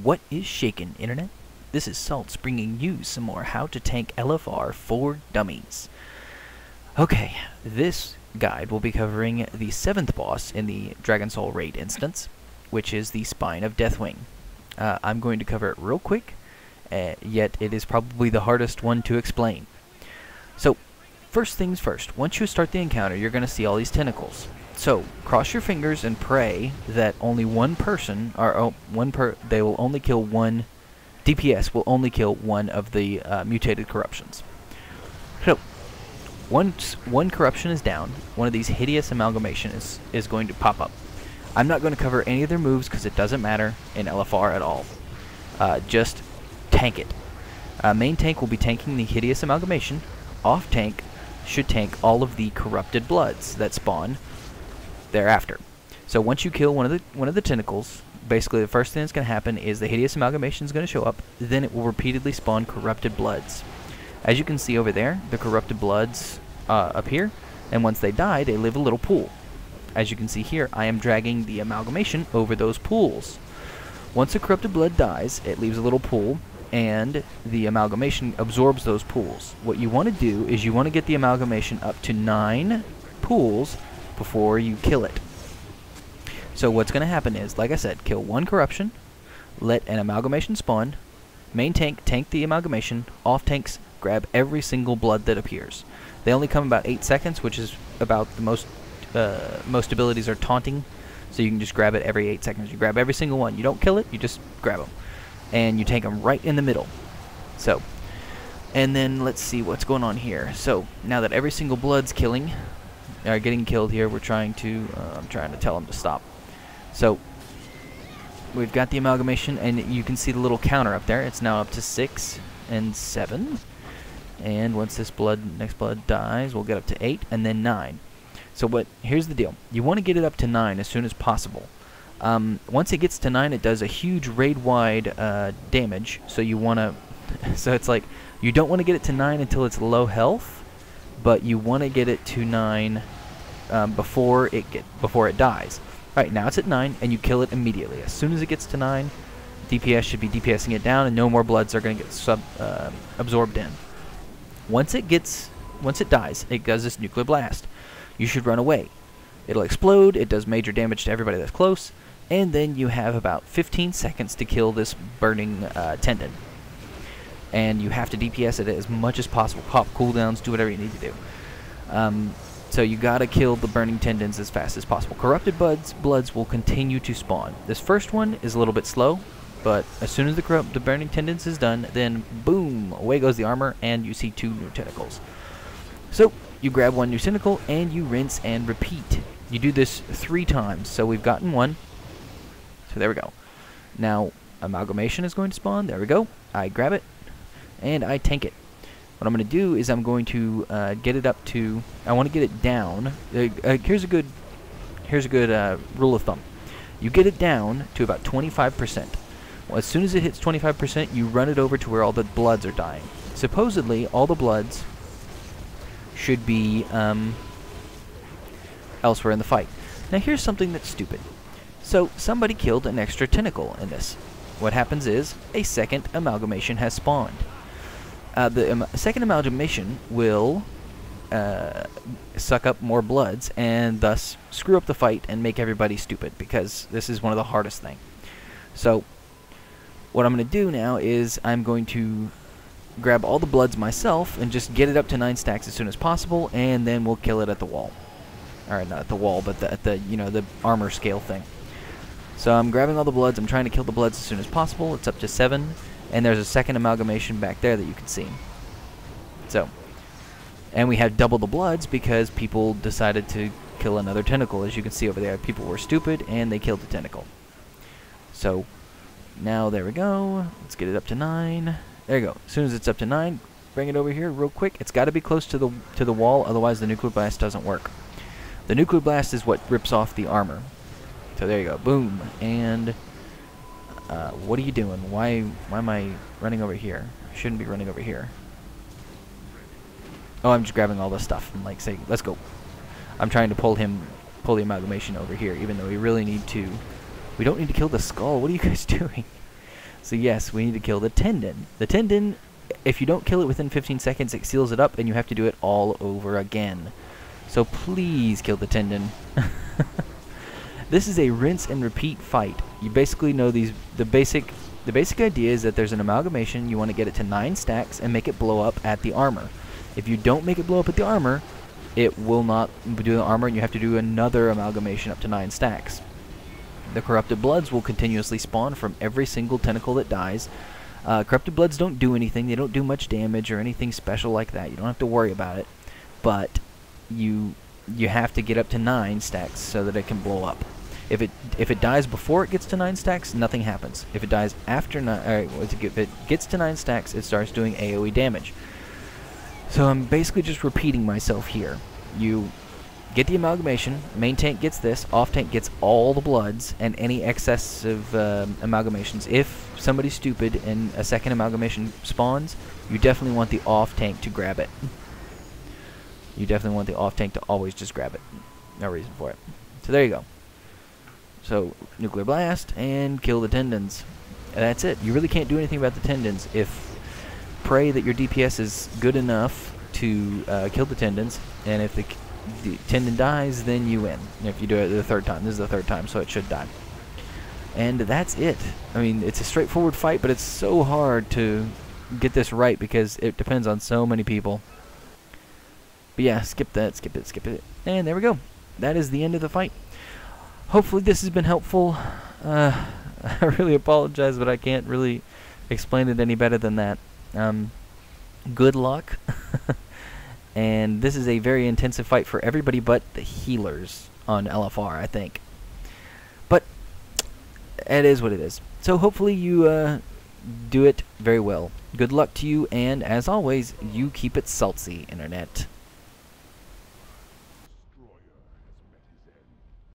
What is shakin', Internet? This is Salts bringing you some more How to Tank LFR for Dummies. Okay, this guide will be covering the 7th boss in the Dragon Soul raid instance, which is the Spine of Deathwing. I'm going to cover it real quick, yet it is probably the hardest one to explain. So, first things first, once you start the encounter, you're going to see all these tentacles. So, cross your fingers and pray that only one person, or they will only kill one, DPS will only kill one of the mutated corruptions. So, once one corruption is down, one of these hideous amalgamation is going to pop up. I'm not going to cover any of their moves because it doesn't matter in LFR at all. Just tank it. Main tank will be tanking the hideous amalgamation. Off tank should tank all of the corrupted bloods that spawn thereafter. So once you kill one of the tentacles, basically the first thing that's going to happen is the hideous amalgamation is going to show up. Then it will repeatedly spawn corrupted bloods. As you can see over there, the corrupted bloods appear, and once they die, they leave a little pool. As you can see here, I am dragging the amalgamation over those pools. Once a corrupted blood dies, it leaves a little pool, and the amalgamation absorbs those pools. What you want to do is you want to get the amalgamation up to 9 pools before you kill it. So what's going to happen is, like I said, kill one corruption, let an amalgamation spawn, main tank tank the amalgamation, off tanks grab every single blood that appears. They only come about 8 seconds, which is about the most abilities are taunting, so you can just grab it every 8 seconds. You grab every single one. You don't kill it, you just grab them. And you tank them right in the middle. So, and then let's see what's going on here. So, now that every single blood's getting killed here, we're trying to, I'm trying to tell them to stop. So, we've got the amalgamation, and you can see the little counter up there. It's now up to 6 and 7. And once this next blood dies, we'll get up to 8 and then 9. So here's the deal. You want to get it up to 9 as soon as possible. Once it gets to 9, it does a huge raid-wide damage. So you want to, so it's like you don't want to get it to 9 until it's low health, but you want to get it to 9 before it dies. All right, now it's at 9, and you kill it immediately. As soon as it gets to 9, DPS should be DPSing it down, and no more bloods are going to get absorbed in. Once it dies, it does this nuclear blast. You should run away. It'll explode, it does major damage to everybody that's close, and then you have about 15 seconds to kill this burning tendon. And you have to DPS it as much as possible. Pop cooldowns, do whatever you need to do. So you gotta kill the burning tendons as fast as possible. Corrupted bloods will continue to spawn. This first one is a little bit slow, but as soon as the burning tendons is done, then boom, away goes the armor, and you see 2 new tentacles. So you grab 1 new tentacle, and you rinse and repeat. You do this 3 times. So we've gotten 1. So there we go. Now, amalgamation is going to spawn. There we go. I grab it, and I tank it. What I'm going to do is I'm going to get it up to, I want to get it down. Here's a good rule of thumb. You get it down to about 25%. Well, as soon as it hits 25%, you run it over to where all the bloods are dying. Supposedly, all the bloods should be elsewhere in the fight. Now here's something that's stupid. So somebody killed an extra tentacle in this. What happens is a second amalgamation has spawned. The second amalgamation will suck up more bloods and thus screw up the fight and make everybody stupid, because this is one of the hardest things. So what I'm going to do now is I'm going to grab all the bloods myself and just get it up to 9 stacks as soon as possible, and then we'll kill it at the wall. Alright, not at the wall, but at the the armor scale thing. So I'm grabbing all the bloods, I'm trying to kill the bloods as soon as possible. It's up to 7, and there's a second amalgamation back there that you can see. So, and we have double the bloods because people decided to kill another tentacle. As you can see over there, people were stupid and they killed the tentacle. So, now there we go. Let's get it up to 9. There you go. As soon as it's up to 9, bring it over here real quick. It's got to be close to the wall, otherwise the nuclear blast doesn't work. The nuclear blast is what rips off the armor. So there you go. Boom. And what are you doing? Why am I running over here? I shouldn't be running over here. Oh, I'm just grabbing all this stuff and like say, let's go. I'm trying to pull the amalgamation over here, even though we really need to. We don't need to kill the skull. What are you guys doing? So yes, we need to kill the tendon. The tendon, if you don't kill it within 15 seconds, it seals it up, and you have to do it all over again. So please kill the tendon. This is a rinse and repeat fight. You basically know the basic idea is that there's an amalgamation. You want to get it to 9 stacks and make it blow up at the armor. If you don't make it blow up at the armor, it will not do the armor, and you have to do another amalgamation up to 9 stacks. The corrupted bloods will continuously spawn from every single tentacle that dies. Corrupted bloods don't do anything. They don't do much damage or anything special like that. You don't have to worry about it. But you have to get up to 9 stacks so that it can blow up. If it dies before it gets to 9 stacks, nothing happens. If it dies after if it gets to 9 stacks, it starts doing AoE damage. So I'm basically just repeating myself here. You get the amalgamation, main tank gets this, off tank gets all the bloods and any excessive amalgamations. If somebody's stupid and a second amalgamation spawns, you definitely want the off tank to grab it. You definitely want the off tank to always just grab it. No reason for it. So there you go. So nuclear blast and kill the tendons. And that's it. You really can't do anything about the tendons. If pray that your DPS is good enough to kill the tendons, and if the tendon dies, then you win. If you do it the 3rd time. This is the 3rd time, so it should die. And that's it. I mean, it's a straightforward fight, but it's so hard to get this right because it depends on so many people. But yeah, skip that, skip it, skip it. And there we go. That is the end of the fight. Hopefully this has been helpful. I really apologize, but I can't really explain it any better than that. Good luck. And this is a very intensive fight for everybody but the healers on LFR, I think. But it is what it is. So hopefully you do it very well. Good luck to you, and as always, you keep it salty, Internet.